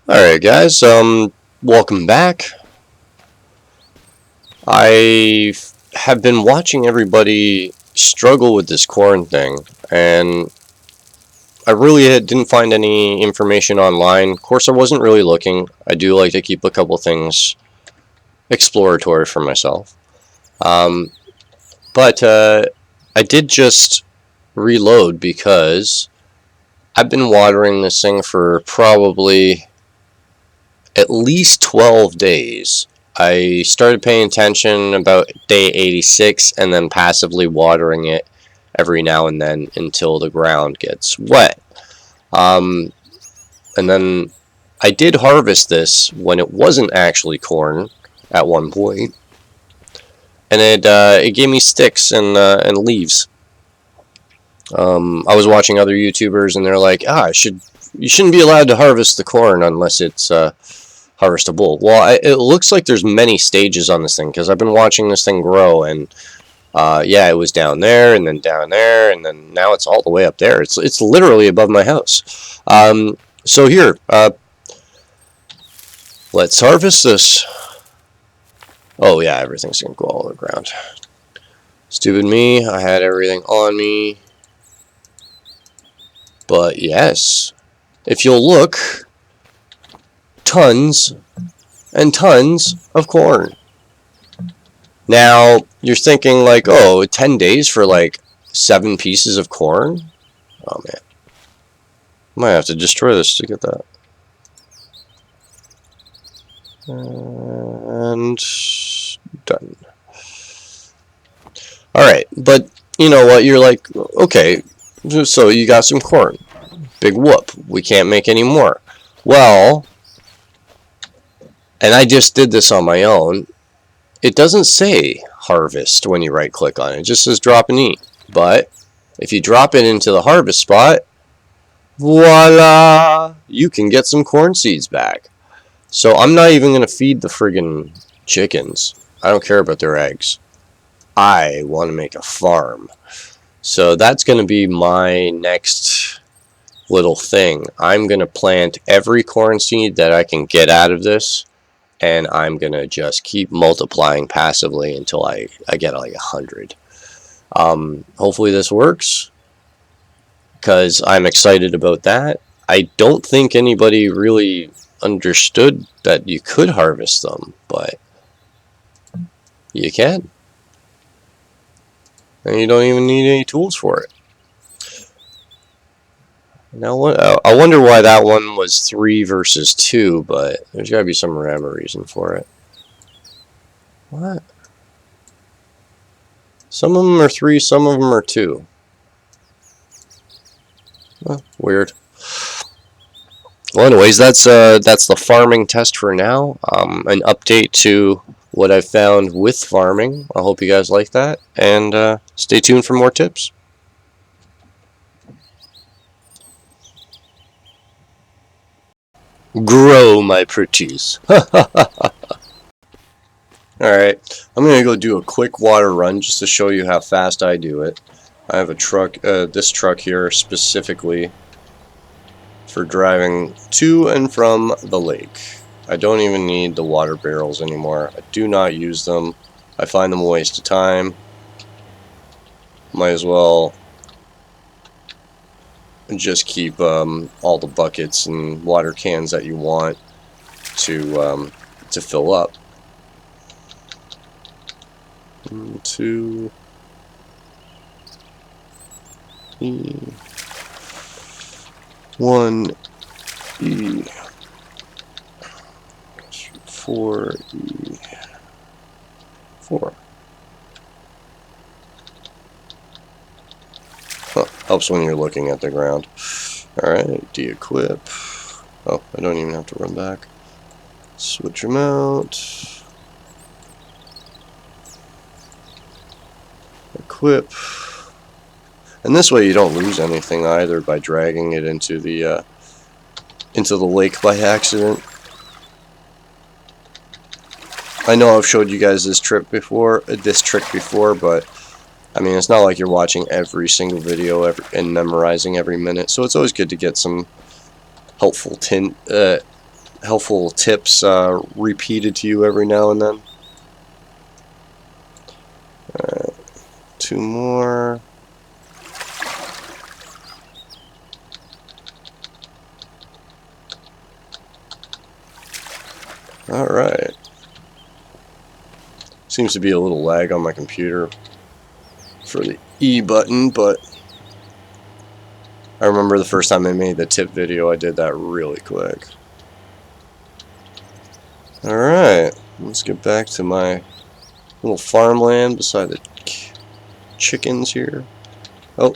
Alright guys, welcome back. I have been watching everybody struggle with this corn thing, and I really didn't find any information online. Of course, I wasn't really looking. I do like to keep a couple things exploratory for myself. But I did just reload because I've been watering this thing for probably at least 12 days. I started paying attention about day 86 and then passively watering it every now and then until the ground gets wet. And then I did harvest this when it wasn't actually corn at one point, and it gave me sticks and leaves. I was watching other YouTubers and they're like, you shouldn't be allowed to harvest the corn unless it's harvestable. Well, it looks like there's many stages on this thing because I've been watching this thing grow, and yeah, it was down there and then down there and then now it's all the way up there. It's literally above my house. So here, let's harvest this. Oh yeah, everything's gonna go all over the ground. Stupid me, I had everything on me. But yes, if you'll look, tons and tons of corn. Now, you're thinking like, oh, 10 days for like 7 pieces of corn? Oh man. Might have to destroy this to get that. And done. Alright, but you know what, you're like, okay, so you got some corn. Big whoop, we can't make any more. Well, and I just did this on my own, it doesn't say harvest when you right click on it. It just says drop and eat. But if you drop it into the harvest spot, voila, you can get some corn seeds back. So I'm not even going to feed the friggin' chickens. I don't care about their eggs. I want to make a farm. So that's going to be my next little thing. I'm going to plant every corn seed that I can get out of this, and I'm going to just keep multiplying passively until I get like 100. Hopefully this works, because I'm excited about that. I don't think anybody really understood that you could harvest them, but you can. And you don't even need any tools for it. Now, I wonder why that one was 3 versus 2, but there's got to be some rhyme or reason for it. What? Some of them are 3, some of them are 2. Well, weird. Well, anyways, that's the farming test for now. An update to what I've found with farming. I hope you guys like that, and stay tuned for more tips. Grow, my pretties. Alright, I'm going to go do a quick water run just to show you how fast I do it. I have a truck, this truck here specifically for driving to and from the lake. I don't even need the water barrels anymore. I do not use them. I find them a waste of time. Might as well just keep all the buckets and water cans that you want to fill up. 2 E 1 E 4 E 4. Huh, helps when you're looking at the ground. Alright, de-equip. Oh, I don't even have to run back. Switch them out. Equip. And this way you don't lose anything either by dragging it into the lake by accident. I know I've showed you guys this trick before, but I mean, it's not like you're watching every single video and memorizing every minute, so it's always good to get some helpful helpful tips repeated to you every now and then. Alright, 2 more. Alright. Seems to be a little lag on my computer for the E button, but I remember the first time I made the tip video, I did that really quick. Alright, let's get back to my little farmland beside the chickens here. Oh,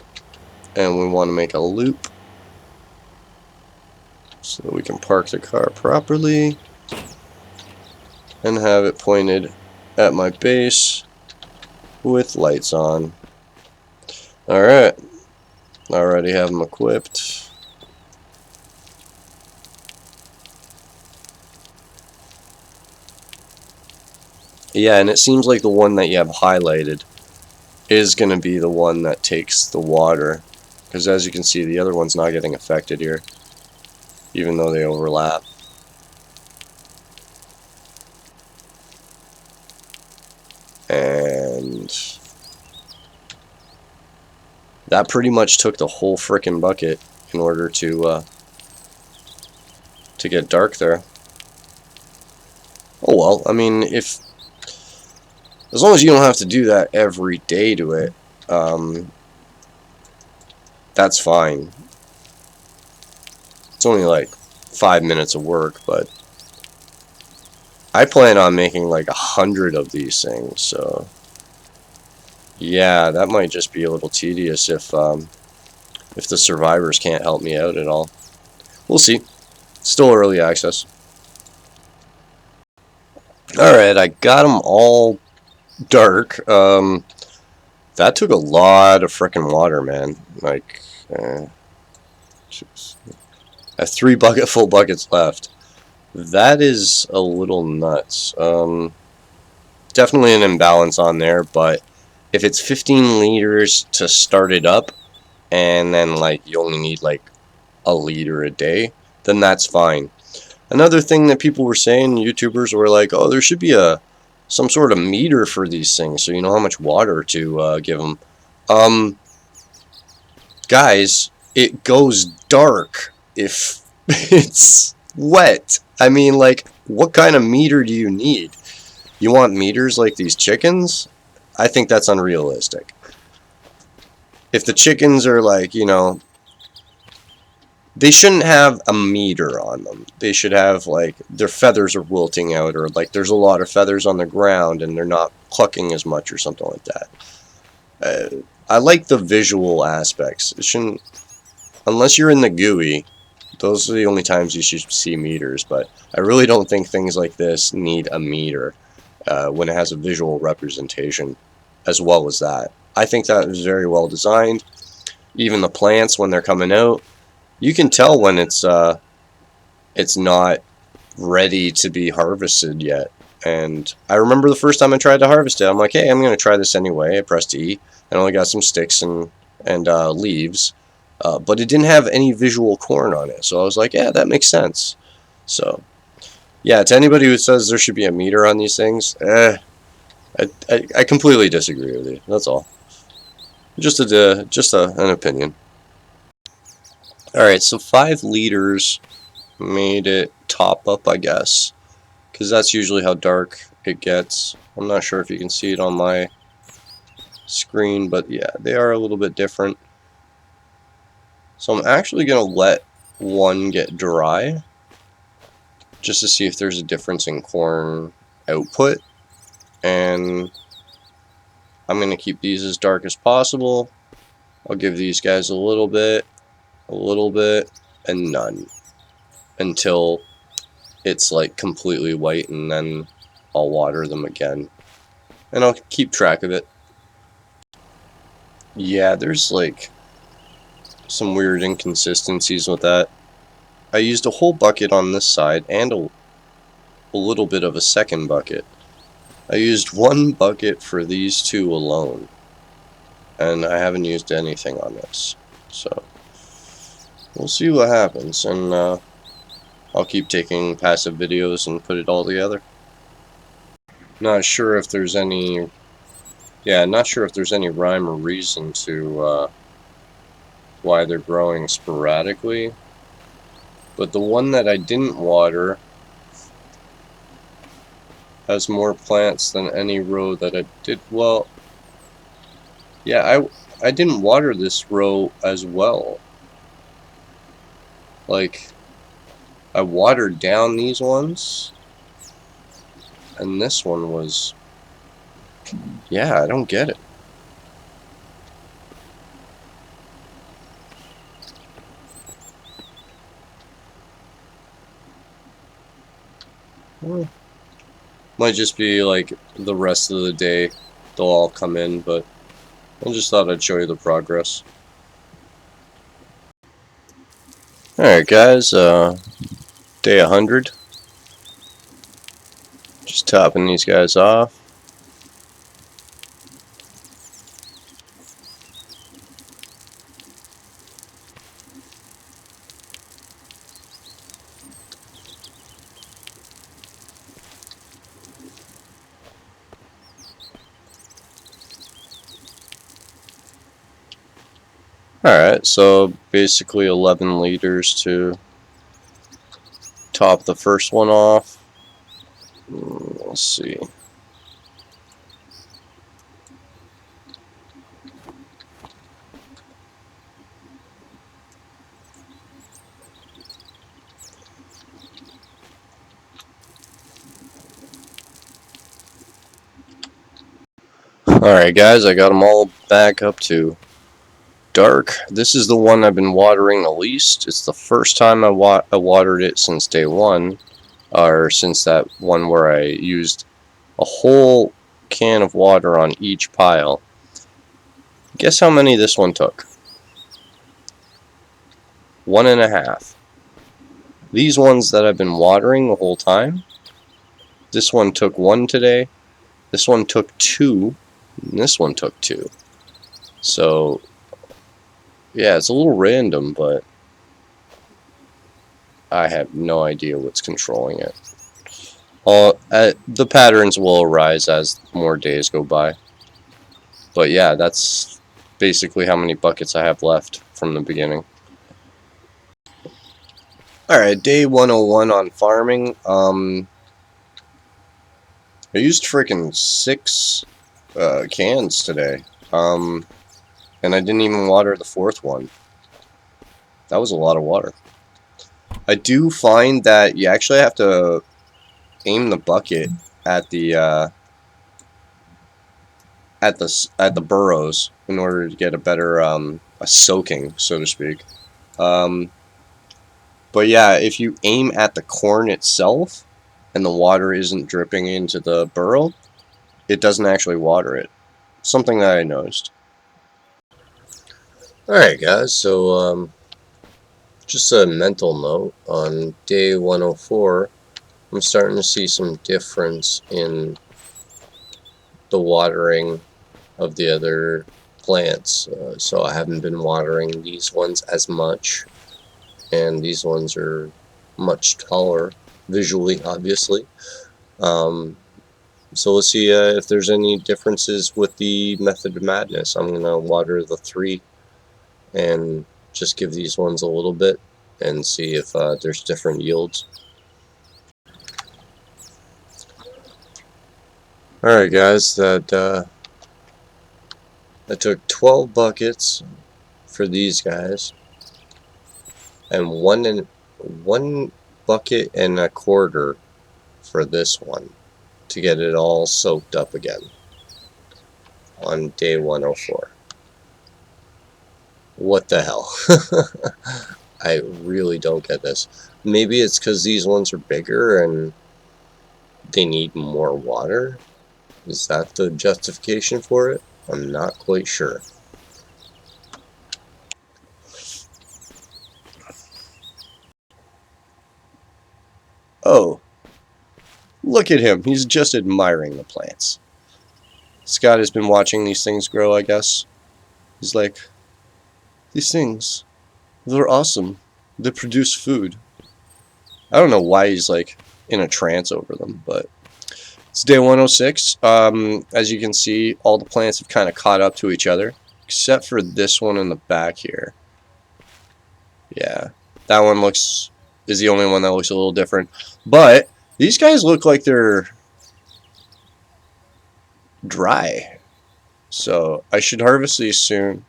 and we want to make a loop so that we can park the car properly and have it pointed at my base with lights on. Alright, I already have them equipped. Yeah, and it seems like the one that you have highlighted is going to be the one that takes the water, because as you can see, the other one's not getting affected here, even though they overlap. And that pretty much took the whole frickin' bucket in order to get dark there. Oh well, I mean, as long as you don't have to do that every day to it, that's fine. It's only like 5 minutes of work, but I plan on making like 100 of these things, so yeah, that might just be a little tedious if the survivors can't help me out at all. We'll see. Still early access. Alright, I got them all dark. That took a lot of frickin' water, man. Like, I have 3 full buckets left. That is a little nuts. Definitely an imbalance on there, but if it's 15 liters to start it up, and then like you only need like a liter a day, then that's fine. Another thing that people were saying, YouTubers were like, oh, there should be some sort of meter for these things, so you know how much water to give them. Guys, it goes dark if it's wet. I mean, like, what kind of meter do you need? You want meters like these chickens? I think that's unrealistic. If the chickens are like, you know, they shouldn't have a meter on them. They should have, like, their feathers are wilting out, or like there's a lot of feathers on the ground and they're not clucking as much or something like that. I like the visual aspects. It shouldn't, unless you're in the GUI, those are the only times you should see meters, but I really don't think things like this need a meter when it has a visual representation as well as that. I think that is very well designed. Even the plants, when they're coming out, you can tell when it's not ready to be harvested yet. And I remember the first time I tried to harvest it, I'm like, hey, I'm going to try this anyway. I pressed E, and only got some sticks and leaves. But it didn't have any visual corn on it, so I was like, yeah, that makes sense. So, yeah, to anybody who says there should be a meter on these things, I completely disagree with you. That's all. Just an opinion. Alright, so 5 liters made it top up, I guess, because that's usually how dark it gets. I'm not sure if you can see it on my screen, but yeah, they are a little bit different. So I'm actually going to let one get dry, just to see if there's a difference in corn output, and I'm going to keep these as dark as possible. I'll give these guys a little bit, and none, until it's like completely white, and then I'll water them again, and I'll keep track of it. Yeah, there's like some weird inconsistencies with that. I used a whole bucket on this side and a little bit of a second bucket. I used 1 bucket for these 2 alone, and I haven't used anything on this, so we'll see what happens. And I'll keep taking passive videos and put it all together. Not sure if there's any... Yeah, not sure if there's any rhyme or reason to why they're growing sporadically. But the one that I didn't water has more plants than any row that I did. Well, yeah, I didn't water this row as well. Like, I watered down these ones, and this one was... Yeah, I don't get it. Well, might just be like the rest of the day they'll all come in, but I just thought I'd show you the progress. Alright guys, day 100. Just topping these guys off. Alright, so basically 11 liters to top the first one off. Let's see. Alright guys, I got them all back up to dark. This is the one I've been watering the least. It's the first time I watered it since day 1, or since that one where I used a whole can of water on each pile. Guess how many this one took? 1.5. These ones that I've been watering the whole time, this one took 1 today, this one took 2, and this one took 2. So, yeah, it's a little random, but I have no idea what's controlling it. The patterns will arise as more days go by. But yeah, that's basically how many buckets I have left from the beginning. Alright, day 101 on farming. I used freaking 6 cans today. And I didn't even water the 4th one. That was a lot of water. I do find that you actually have to aim the bucket at the burrows in order to get a better a soaking, so to speak. But yeah, if you aim at the corn itself and the water isn't dripping into the burrow, it doesn't actually water it. Something that I noticed. Alright guys, so just a mental note, on day 104, I'm starting to see some difference in the watering of the other plants. So I haven't been watering these ones as much, and these ones are much taller, visually, obviously. So we'll see if there's any differences with the Method of Madness. I'm going to water the 3 and just give these ones a little bit and see if there's different yields. Alright guys, that took 12 buckets for these guys and one bucket and a quarter for this one to get it all soaked up again on day 104. What the hell? I really don't get this. Maybe it's because these ones are bigger and they need more water? Is that the justification for it? I'm not quite sure. Oh, look at him. He's just admiring the plants. Scott has been watching these things grow, I guess. He's like, these things, they're awesome. They produce food. I don't know why he's like in a trance over them, but it's day 106. As you can see, all the plants have kind of caught up to each other, except for this one in the back here. Yeah, that one is the only one that looks a little different. But these guys look like they're dry. So I should harvest these soon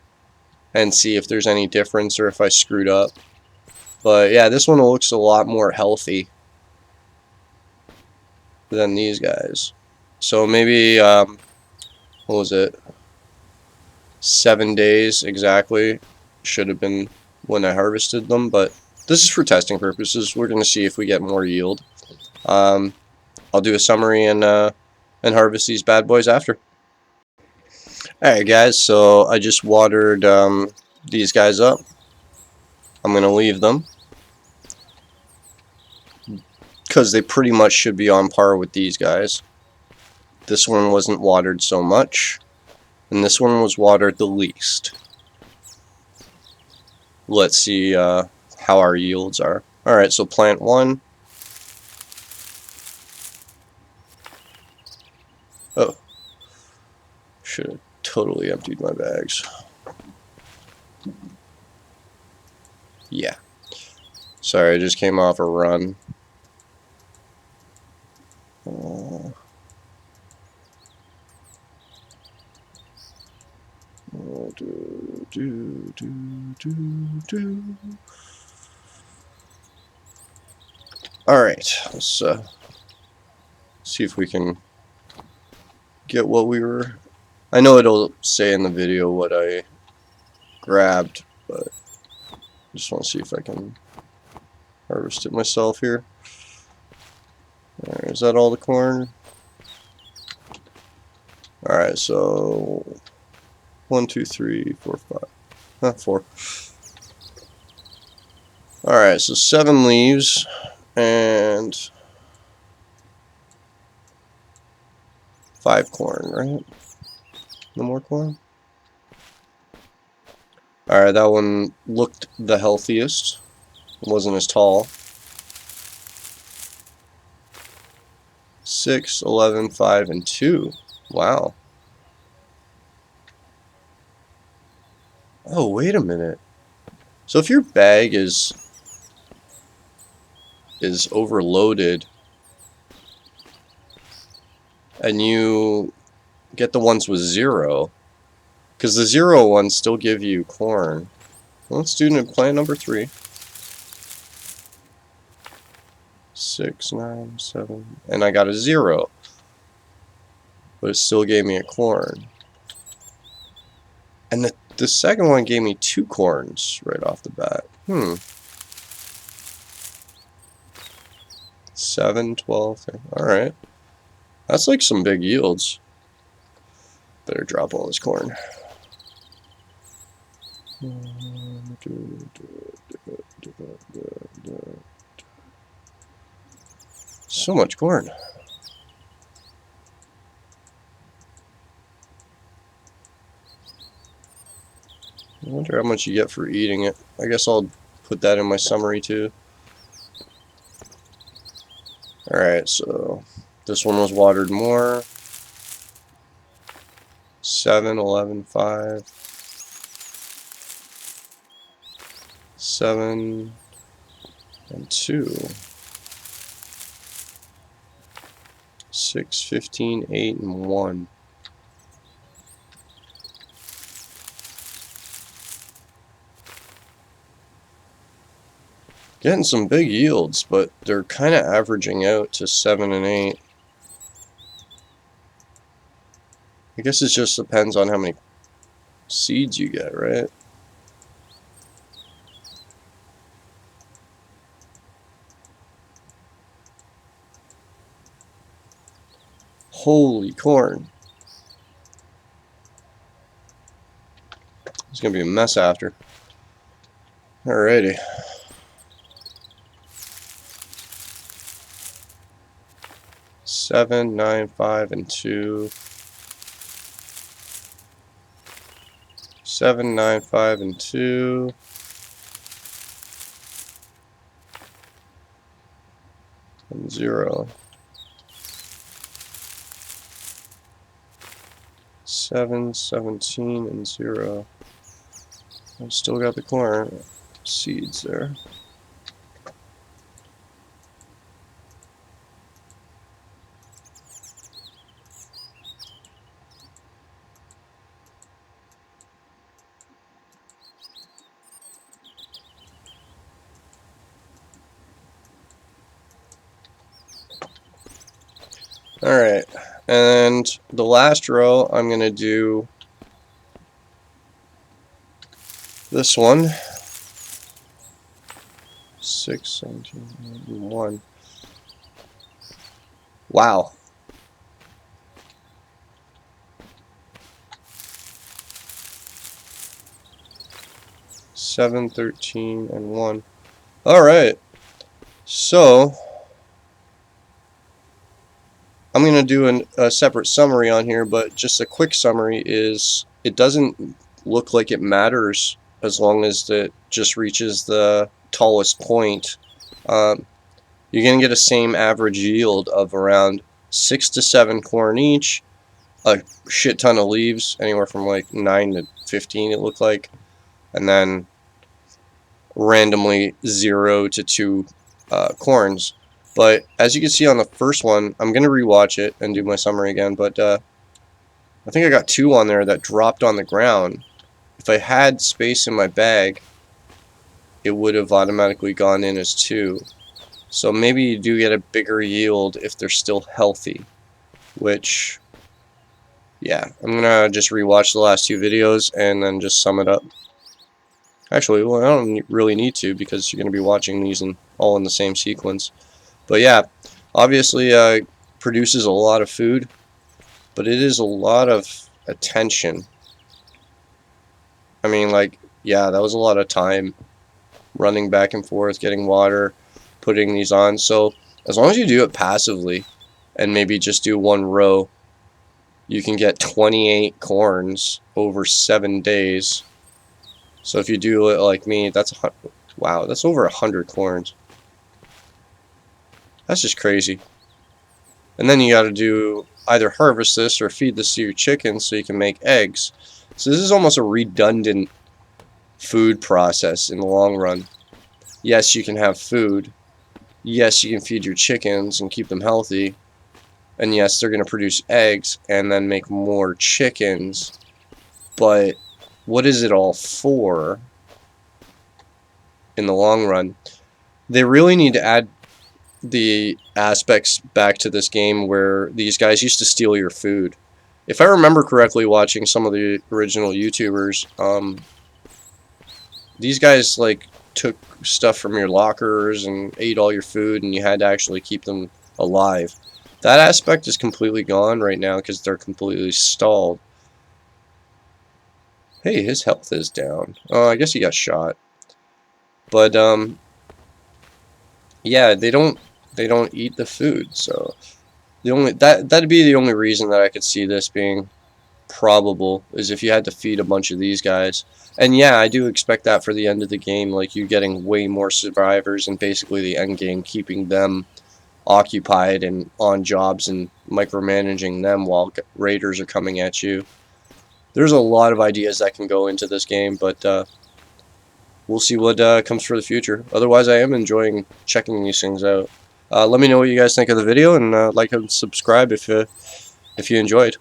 and see if there's any difference or if I screwed up. But yeah, this one looks a lot more healthy than these guys. So maybe, what was it? 7 days exactly should have been when I harvested them. But this is for testing purposes. We're going to see if we get more yield. I'll do a summary and harvest these bad boys after. Alright guys, so I just watered these guys up. I'm going to leave them because they pretty much should be on par with these guys. This one wasn't watered so much, and this one was watered the least. Let's see how our yields are. Alright, so plant 1. Oh, should have totally emptied my bags. Yeah. Sorry, I just came off a run. Alright, let's see if we can get what we were... I know it'll say in the video what I grabbed, but I just want to see if I can harvest it myself here. Alright, is that all the corn? Alright, so 1, 2, 3, 4, 5. 4. Alright, so 7 leaves and 5 corn, right? No more corn? Alright, that one looked the healthiest. It wasn't as tall. 6, 11, 5, and 2. Wow. Oh, wait a minute. So if your bag is overloaded and you get the ones with 0, because the 0 ones still give you corn. Well, let's do plant number 3. 6, 9, 7, and I got a 0. But it still gave me a corn. And the second one gave me 2 corns right off the bat. 7, 12, alright. That's like some big yields. Better drop all this corn. So much corn. I wonder how much you get for eating it. I guess I'll put that in my summary too. Alright, so this one was watered more. 7, 11, 5. 7 and 2. 6, 15, 8, and 1. Getting some big yields, but they're kind of averaging out to 7 and 8. I guess it just depends on how many seeds you get, right? Holy corn. It's going to be a mess after. Alrighty. Seven, 9, 5, and 2. 7, 9, 5, and 2. and 0. 7, 17, and 0. I've still got the corn seeds there. Alright, and the last row I'm going to do this one. 6, 17, 1. Wow. Seven, 13, and 1. Alright, so I'm going to do a separate summary on here, but just a quick summary is it doesn't look like it matters as long as it just reaches the tallest point. You're going to get a same average yield of around 6 to 7 corn each, a shit ton of leaves, anywhere from like 9 to 15 it looked like, and then randomly 0 to 2 corns. But as you can see on the first one, I'm going to rewatch it and do my summary again, but I think I got 2 on there that dropped on the ground. If I had space in my bag, it would have automatically gone in as 2. So maybe you do get a bigger yield if they're still healthy, which, yeah, I'm going to just rewatch the last 2 videos and then just sum it up. Actually, well, I don't really need to because you're going to be watching these all in the same sequence. But yeah, obviously produces a lot of food, but it is a lot of attention. I mean, like, yeah, that was a lot of time running back and forth, getting water, putting these on. So as long as you do it passively and maybe just do 1 row, you can get 28 corns over 7 days. So if you do it like me, that's wow, that's over 100 corns. That's just crazy. And then you got to do either harvest this or feed this to your chickens so you can make eggs. So this is almost a redundant food process in the long run. Yes, you can have food. Yes, you can feed your chickens and keep them healthy. And yes, they're going to produce eggs and then make more chickens. But what is it all for in the long run? They really need to add the aspects back to this game where these guys used to steal your food. If I remember correctly, watching some of the original YouTubers, these guys like took stuff from your lockers and ate all your food, and you had to actually keep them alive. That aspect is completely gone right now because they're completely stalled. Hey, his health is down. Oh, I guess he got shot. But yeah, they don't eat the food, so that'd be the only reason that I could see this being probable is if you had to feed a bunch of these guys. And yeah, I do expect that for the end of the game, like you getting way more survivors and basically the end game keeping them occupied and on jobs and micromanaging them while raiders are coming at you. There's a lot of ideas that can go into this game, but we'll see what comes for the future. Otherwise, I am enjoying checking these things out. Let me know what you guys think of the video, and like and subscribe if you enjoyed.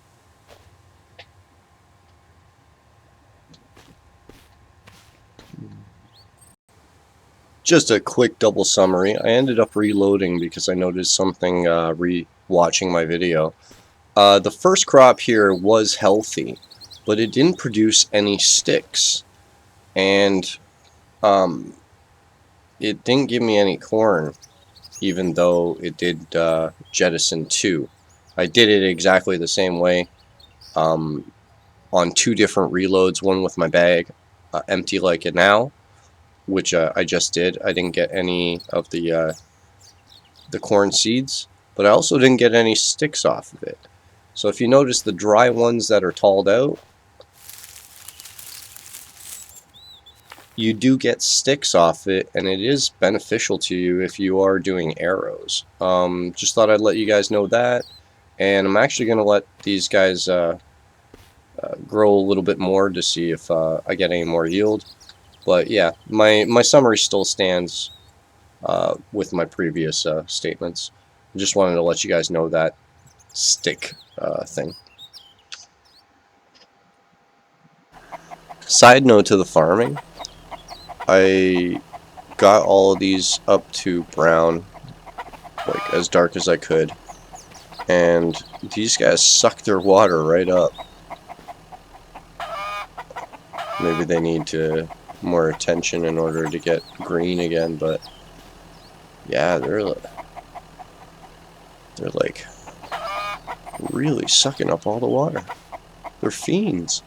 Just a quick double summary. I ended up reloading because I noticed something re-watching my video. The first crop here was healthy, but it didn't produce any sticks, and it didn't give me any corn, even though it did jettison 2. I did it exactly the same way on 2 different reloads, one with my bag empty like it now, which I just did. I didn't get any of the corn seeds, but I also didn't get any sticks off of it. So if you notice the dry ones that are talled out, you do get sticks off it, and it is beneficial to you if you are doing arrows. Just thought I'd let you guys know that, and I'm actually going to let these guys grow a little bit more to see if I get any more yield. But yeah, my summary still stands with my previous statements. I just wanted to let you guys know that stick thing. Side note to the farming, I got all of these up to brown, like as dark as I could, and these guys suck their water right up. Maybe they need to more attention in order to get green again, but yeah, they're like really sucking up all the water. They're fiends.